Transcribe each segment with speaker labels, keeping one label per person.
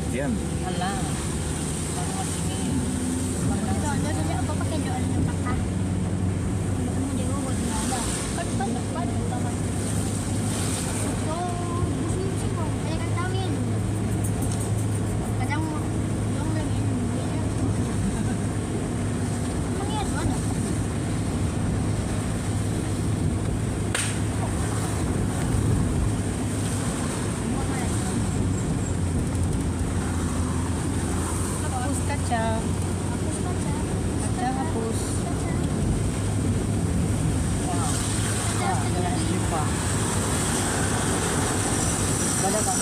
Speaker 1: Yan.
Speaker 2: Ala. Parang masingin.
Speaker 3: Doon apa pakai doon ng paka. Ano di mo wala na. Pag tama. So, busin mo. Ay kan tawin. Kadang yung lagi. Mangyari ano?
Speaker 2: Hapus kacang. Kacang hapus. Wow. Ah, dengan lupa. Ada bang.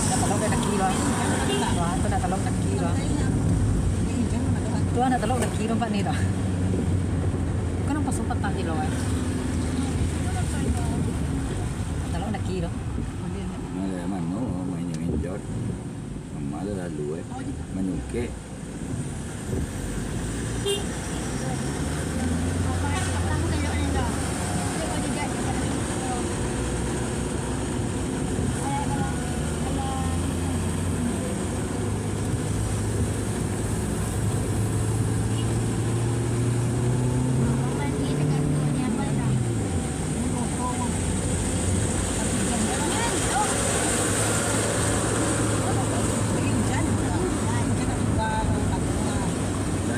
Speaker 2: Natalog na kilo. Wah, ito natalog na kilo. Ito natalog na kilo pa nito. Ito nang pasumpat na kilo eh. Natalog na kilo.
Speaker 1: Mala mano, mainyo injot. Mala la luwe. Manuke.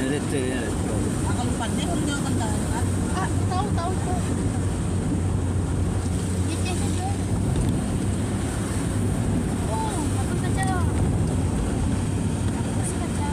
Speaker 1: Direct ya.
Speaker 3: Tahu po. Oh, apa saja. Apa saja.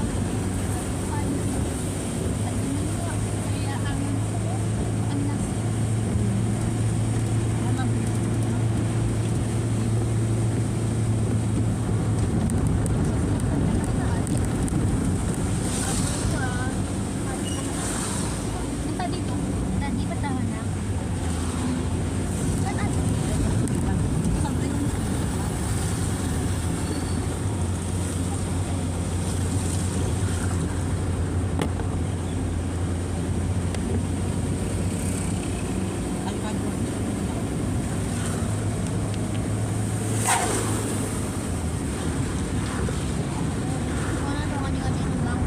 Speaker 3: Tadi petahana. Kan ada. Mana dong adik-adik ulang.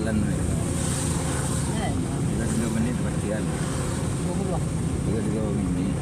Speaker 1: jalan ni.
Speaker 2: Eh,
Speaker 1: Kita 3 menit pasti kan.
Speaker 2: 20.
Speaker 1: 3 menit.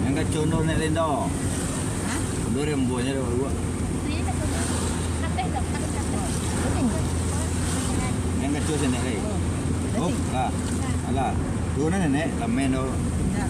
Speaker 1: Yang kat conor nak lendo.
Speaker 2: Hah?
Speaker 1: Dua rembonya dah dua.
Speaker 3: Ini tak boleh. Kakek tak, kakek tak.
Speaker 1: Yang kat conor nak lagi.
Speaker 2: Oh.
Speaker 1: Oh, lah. Alah. Dua nak nak lamen do.
Speaker 2: Nah,